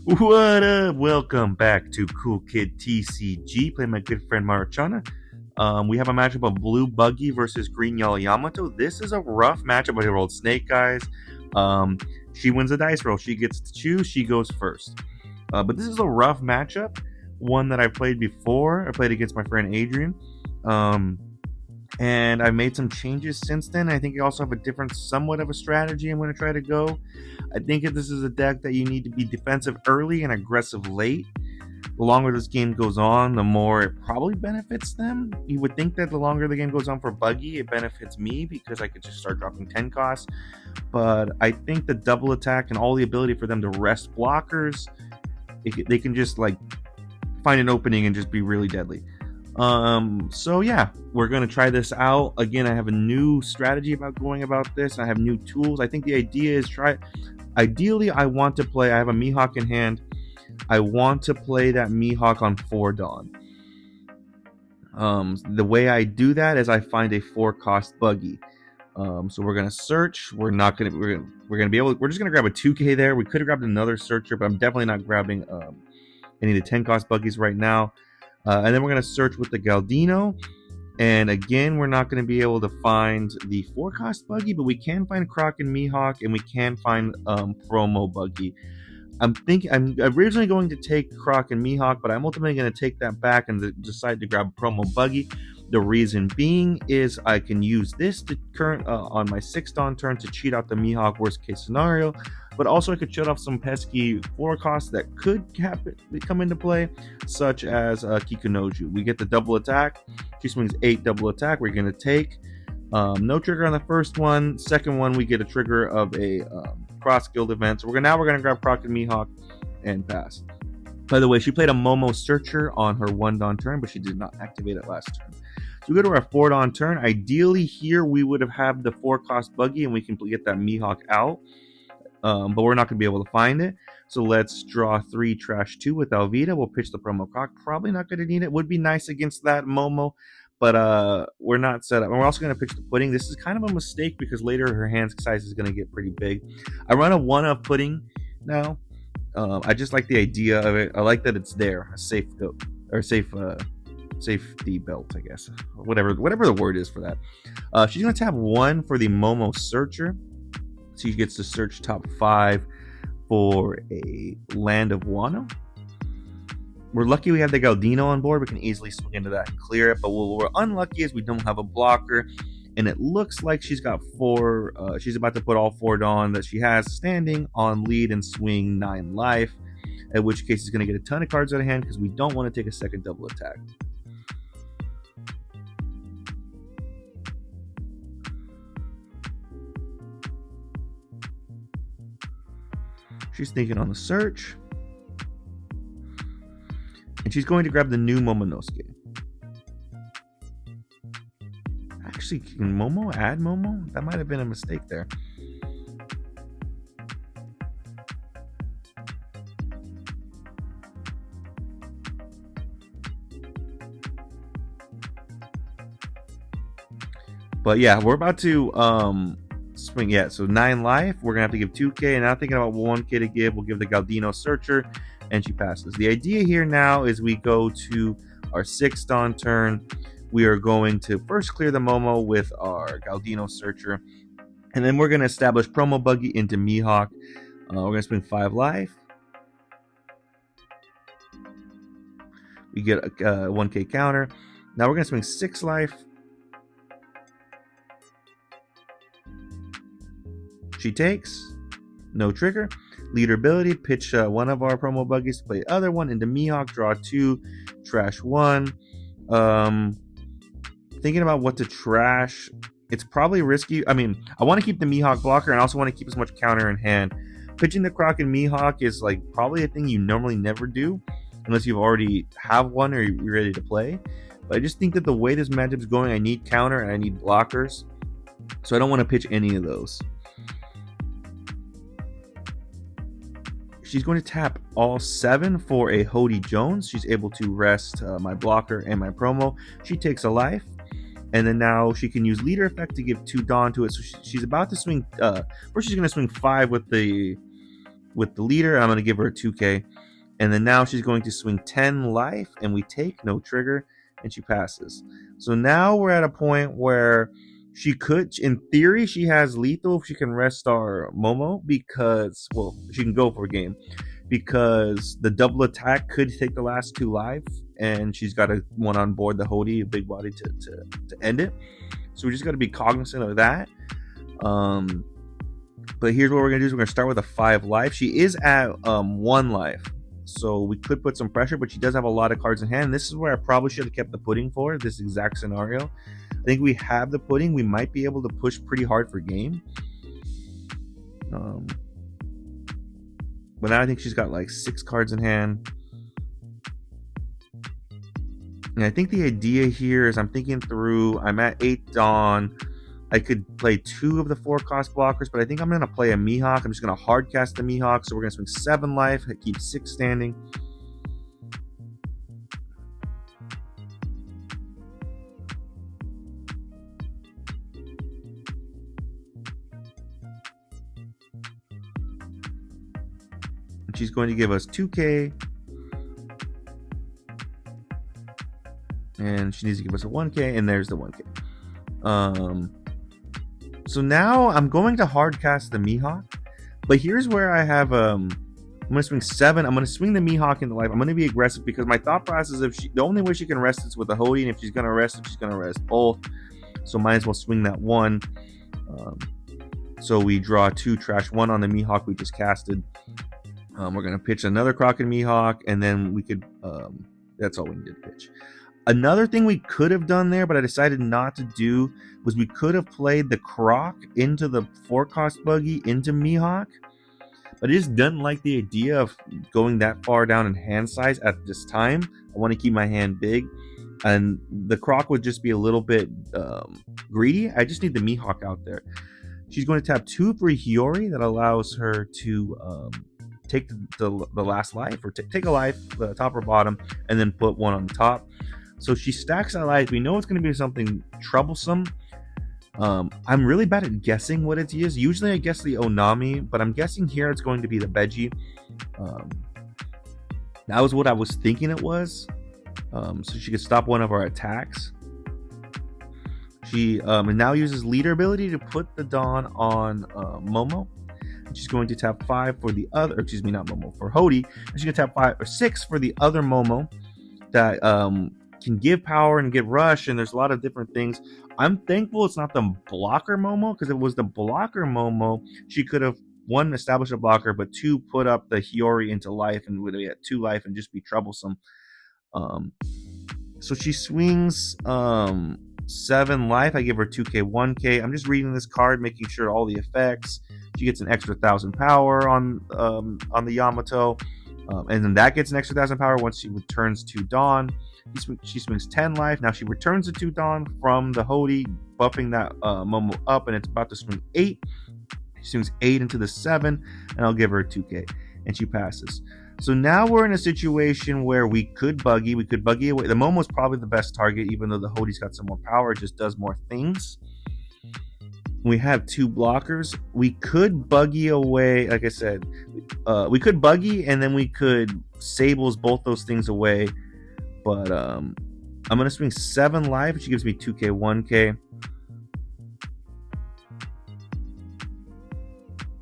What up? Welcome back to Cool Kid TCG. Playing my good friend Marchana. We have a matchup of Blue Buggy versus Green Yellow Yamato. This is a rough matchup. I rolled Snake Eyes. She wins the dice roll. She gets to choose. She goes first. But this is a rough matchup. One that I played before. I played against my friend Adrian. And I made some changes since then. I think you also have a different, somewhat of a strategy I'm going to try to go. I think if this is a deck that you need to be defensive early and aggressive late. The longer this game goes on, the more it probably benefits them. You would think that the longer the game goes on for Buggy, it benefits me because I could just start dropping 10 costs. But I think the double attack and all the ability for them to rest blockers, they can just like find an opening and just be really deadly. So yeah, we're gonna try this out. Again, I have a new strategy about going about this. I have new tools. I think the idea is ideally I want to play, I have a Mihawk in hand. I want to play that Mihawk on 4 Dawn. The way I do that is I find a 4-cost Buggy. So we're gonna search. We're just gonna grab a 2K there. We could have grabbed another searcher, but I'm definitely not grabbing any of the 10-cost Buggies right now. And then we're going to search with the Galdino. And again, we're not going to be able to find the 4-cost Buggy, but we can find Croc and Mihawk, and we can find Promo Buggy. I'm originally going to take Croc and Mihawk, but I'm ultimately going to take that back and decide to grab Promo Buggy. The reason being is I can use this to on my 6th Dawn turn to cheat out the Mihawk worst case scenario, but also I could shut off some pesky 4 costs that could come into play, such as Kikunoju. We get the double attack. She swings 8 double attack. We're going to take no trigger on the first one. Second one, we get a trigger of a cross guild event. So we're going to grab Croc and Mihawk and pass. By the way, she played a Momo Searcher on her 1 Dawn turn, but she did not activate it last turn. So we go to our 4 Dawn turn. Ideally here we would have had the 4-cost Buggy and we can get that Mihawk out. But we're not going to be able to find it. So let's draw 3, trash 2 with Alvida. We'll pitch the Promo Croc. Probably not going to need it. Would be nice against that Momo, but we're not set up. And we're also going to pitch the Pudding. This is kind of a mistake because later her hand size is going to get pretty big. I run a 1-of Pudding now. I just like the idea of it. I like that it's there, a safe go or safety belt, I guess. Whatever the word is for that. She's going to tap 1 for the Momo Searcher. So she gets to search top 5 for a Land of Wano. We're lucky we have the Galdino on board. We can easily swing into that and clear it. But what we're unlucky is we don't have a blocker. And it looks like she's got 4. She's about to put all 4 Dawn that she has standing on lead and swing 9 life. At which case she's going to get a ton of cards out of hand because we don't want to take a second double attack. She's thinking on the search. And she's going to grab the new Momonosuke. Actually, can Momo add Momo? That might have been a mistake there. But yeah, we're about to swing. Yeah, so 9 life. We're going to have to give 2K. And now thinking about 1K to give, we'll give the Galdino Searcher. And she passes. The idea here now is we go to our 6th Dawn turn. We are going to first clear the Momo with our Galdino Searcher. And then we're going to establish Promo Buggy into Mihawk. We're going to swing 5 life. We get a 1K counter. Now we're going to swing 6 life. She takes. No trigger. Leader ability. Pitch 1 of our Promo Buggies to play the other one into Mihawk. Draw 2. Trash 1. Thinking about what to trash. It's probably risky. I mean, I want to keep the Mihawk blocker and I also want to keep as much counter in hand. Pitching the Croc and Mihawk is like probably a thing you normally never do unless you already have one or you're ready to play. But I just think that the way this matchup is going, I need counter and I need blockers. So I don't want to pitch any of those. She's going to tap all 7 for a Hody Jones. She's able to rest my blocker and my promo. She takes a life. And then now she can use leader effect to give 2 Dawn to it. So she's about to swing. First, she's going to swing 5 with the with the leader. I'm going to give her a 2K. And then now she's going to swing 10 life, and we take no trigger, and she passes. So now we're at a point where she could, in theory, she has lethal if she can rest our Momo, because, well, she can go for a game, because the double attack could take the last 2 life, and she's got a one on board the Hody, a big body, to end it. So we just got to be cognizant of that. But here's what we're going to do is we're going to start with a 5 life. She is at 1 life. So we could put some pressure, but she does have a lot of cards in hand. This is where I probably should have kept the pudding for this exact scenario. I think we have the pudding. We might be able to push pretty hard for game. But now I think she's got like 6 cards in hand. And I think the idea here is I'm thinking through. I'm at 8 Dawn. I could play 2 of the 4 cost blockers, but I think I'm going to play a Mihawk. I'm just going to hard cast the Mihawk, so we're going to swing 7 life, keep 6 standing. And she's going to give us 2K. And she needs to give us a 1K, and there's the 1K. So now I'm going to hard cast the Mihawk, but here's where I have I'm going to swing 7. I'm going to swing the Mihawk into life. I'm going to be aggressive because my thought process is the only way she can rest is with a Hody, and if she's going to rest it, she's going to rest both. So might as well swing that 1. So we draw 2, trash 1 on the Mihawk we just casted. We're going to pitch another Croc and Mihawk, and then we could that's all we need to pitch. Another thing we could have done there, but I decided not to do, was we could have played the Croc into the 4-cost Buggy into Mihawk. But I just didn't like the idea of going that far down in hand size at this time. I want to keep my hand big. And the Croc would just be a little bit greedy. I just need the Mihawk out there. She's going to tap 2 for Hiyori. That allows her to take the last life, or take a life, the top or bottom, and then put 1 on the top. So she stacks that life. We know it's going to be something troublesome. I'm really bad at guessing what it is. Usually I guess the Onami, but I'm guessing here it's going to be the Beji. That was what I was thinking it was. So she could stop one of our attacks. She now uses leader ability to put the Dawn on Momo. She's going to tap 5 for the other, excuse me, not Momo, for Hody. And she's going to tap 5 or 6 for the other Momo that can give power and get rush, and there's a lot of different things. I'm thankful it's not the blocker Momo, because if it was the blocker Momo, she could have, 1, established a blocker, but 2, put up the Hiyori into life, and would have 2 life and just be troublesome. So she swings 7 life. I give her 2K, 1K. I'm just reading this card, making sure all the effects. She gets an extra 1,000 power on the Yamato, and then that gets an extra 1,000 power once she returns to Dawn. She swings 10 life. Now she returns to 2 Dawn from the Hody, buffing that Momo up, and it's about to swing 8. She swings 8 into the 7, and I'll give her a 2K, and she passes. So now we're in a situation where we could Buggy. We could Buggy away. The Momo's probably the best target, even though the Hody's got some more power. It just does more things. We have 2 blockers. We could Buggy away. Like I said, we could Buggy, and then we could Sables both those things away. But I'm going to swing 7 life. She gives me 2K, 1K.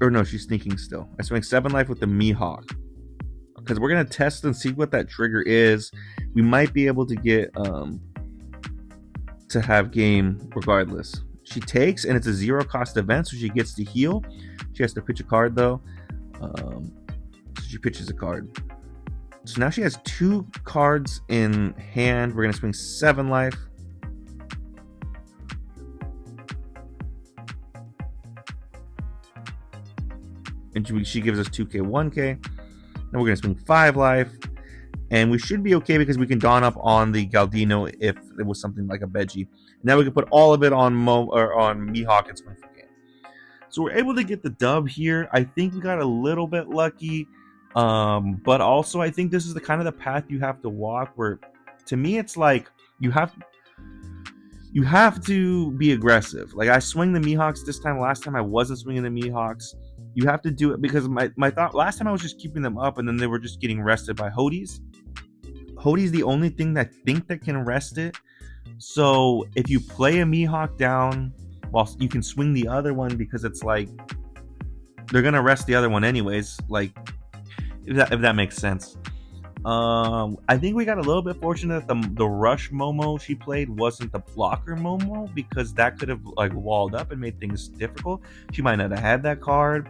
Or no, she's sneaking still. I swing 7 life with the Mihawk, because we're going to test and see what that trigger is. We might be able to get to have game regardless. She takes, and it's a 0-cost event, so she gets to heal. She has to pitch a card, though. So she pitches a card. So now she has 2 cards in hand. We're going to swing 7 life. And she gives us 2K, 1K. Then we're going to swing 5 life. And we should be okay because we can Dawn up on the Galdino if it was something like a Beji. Now we can put all of it on Mihawk and swing for game. So we're able to get the dub here. I think we got a little bit lucky. But also I think this is the kind of the path you have to walk, where to me it's like you have to be aggressive. Like I swing the Mihawks this time. Last time I wasn't swinging the Mihawks. You have to do it because my thought last time I was just keeping them up and then they were just getting rested by Hodies. Hodi's the only thing that I think that can rest it. So if you play a Mihawk down, while you can swing the other one because it's like they're gonna rest the other one anyways. Like if that makes sense. I think we got a little bit fortunate that the rush Momo she played wasn't the blocker Momo because that could have like walled up and made things difficult. She might not have had that card.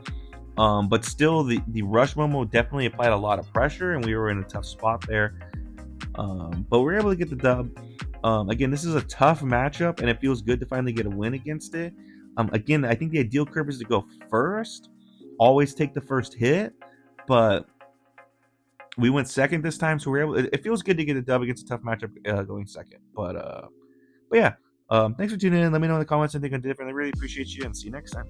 But still, the rush Momo definitely applied a lot of pressure, and we were in a tough spot there. But we were able to get the dub. Again, this is a tough matchup, and it feels good to finally get a win against it. Again, I think the ideal curve is to go first, always take the first hit, but we went second this time, so we're able. It feels good to get a dub against a tough matchup going second. But yeah, thanks for tuning in. Let me know in the comments anything different. I really appreciate you, and see you next time.